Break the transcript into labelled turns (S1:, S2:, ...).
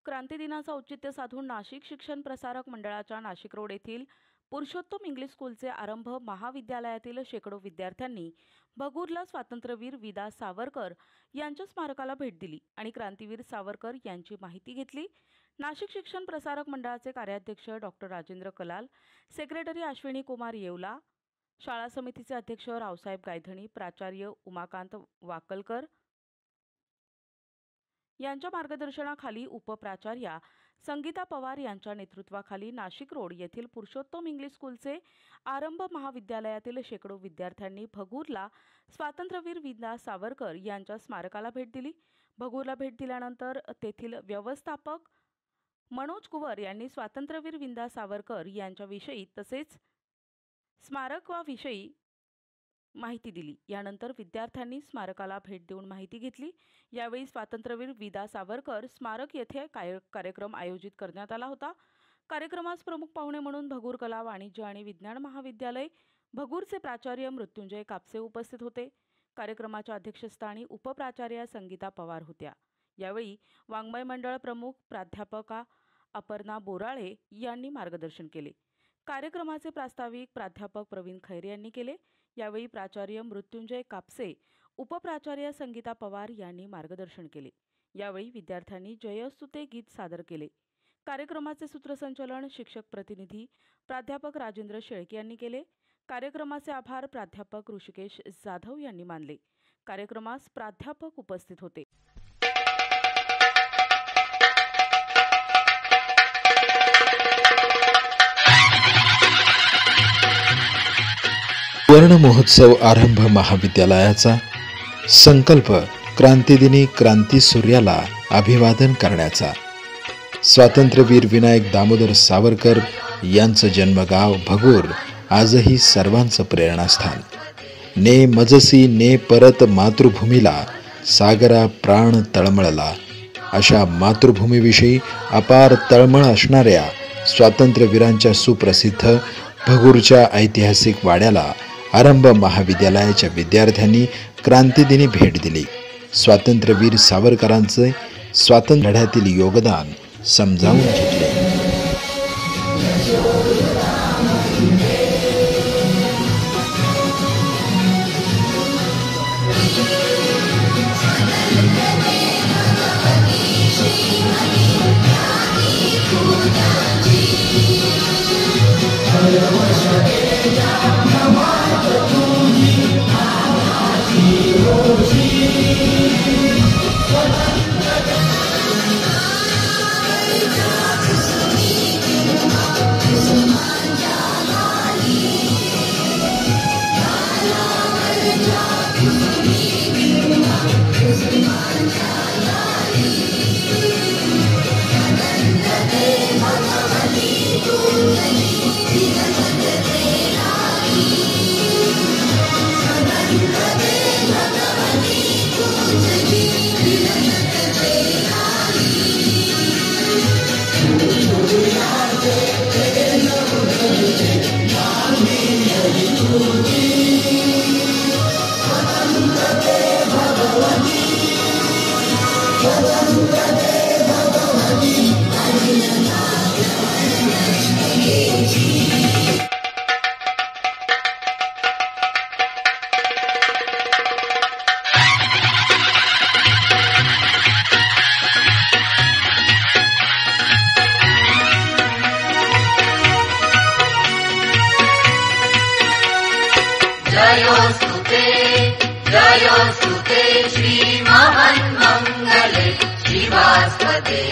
S1: क्रांती दिनाचं औचित्य साधून नाशिक शिक्षण प्रसारक मंडळाच्या नाशिक रोड येथील पुरुषोत्तम इंग्लिश स्कूलचे आरंभ महाविद्यालयातील शेकडो विद्यार्थ्यांनी भगूरला स्वातंत्र्यवीर विदा सावरकर यांच्या स्मारकाला भेट दिली आणि क्रांतीवीर सावरकर यांची माहिती घेतली। नाशिक शिक्षण प्रसारक मंडळाचे कार्याध्यक्ष डॉक्टर राजेंद्र कलाल, सेक्रेटरी अश्विनी कुमार येवला, शाळा समितीचे अध्यक्ष रावसाहेब गायधणी, प्राचार्य उमाकांत वाकलकर यांच्या मार्गदर्शनाखाली उपप्राचार्या संगीता पवार यांच्या नेतृत्वाखाली नाशिक रोड येथील पुरुषोत्तम इंग्लिश स्कूलचे आरंभ महाविद्यालयातील शेकडो विद्यार्थ्यांनी भगूरला स्वातंत्र्यवीर विदा सावरकर यांच्या स्मारकाला भेट दिली। भगूरला भेट दिल्यानंतर तेथील व्यवस्थापक मनोज कुवर यांनी स्वातंत्र्यवीर विदा सावरकर यांच्याविषयी तसेच स्मारकाविषयी माहिती दिली। यानंतर विद्यार्थ्यांनी स्मारकाला भेट देऊन माहिती घेतली। यावेळी स्वातंत्र्यवीर विदा सावरकर स्मारक येथे कार्यक्रम आयोजित करण्यात आला होता। कार्यक्रमास प्रमुख पाहुणे म्हणून भगूर कला, वाणिज्य आणि विज्ञान महाविद्यालय भगूरचे प्राचार्य मृत्युंजय कापसे उपस्थित होते। कार्यक्रमाच्या अध्यक्षस्थानी उपप्राचार्या संगीता पवार होत्या। यावेळी वाङ्मय मंडळ प्रमुख प्राध्यापका अपर्णा बोराळे यांनी मार्गदर्शन केले। कार्यक्रमाचे प्रास्ताविक प्राध्यापक प्रवीण खैरे यांनी केले। यावेळी प्राचार्य मृत्युंजय कापसे, उपप्राचार्य संगीता पवार यांनी मार्गदर्शन केले। यावेळी विद्यार्थ्यांनी जयोस्तुते गीत सादर केले। कार्यक्रमाचे सूत्रसंचालन शिक्षक प्रतिनिधी प्राध्यापक राजेंद्र शेळके यांनी केले। कार्यक्रमाचे आभार प्राध्यापक ऋषिकेश जाधव यांनी मानले। कार्यक्रमास प्राध्यापक उपस्थित होते।
S2: वर्ण महोत्सव आरंभ महाविद्यालयाचा संकल्प क्रांतिदिनी क्रांती सूर्याला अभिवादन करण्याचा। स्वातंत्र्यवीर विनायक दामोदर सावरकर यांचं जन्मगाव भगूर आजही सर्वांचं प्रेरणास्थान। ने मजसी ने परत मातृभूमीला, सागरा प्राण तळमळला, अशा मातृभूमीविषयी अपार तळमळ असणाऱ्या स्वातंत्र्यवीरांच्या सुप्रसिद्ध भगूरच्या ऐतिहासिक वाड्याला आरंभ महाविद्यालयाच्या विद्यार्थ्यांनी क्रांतिदिनी भेट दिली। स्वातंत्र्यवीर सावरकरांचे स्वातंत्र्य लढ्यातील योगदान समजावून घेतले।
S3: जयोस्तुते श्री महान् मंगले शिवास्पदे।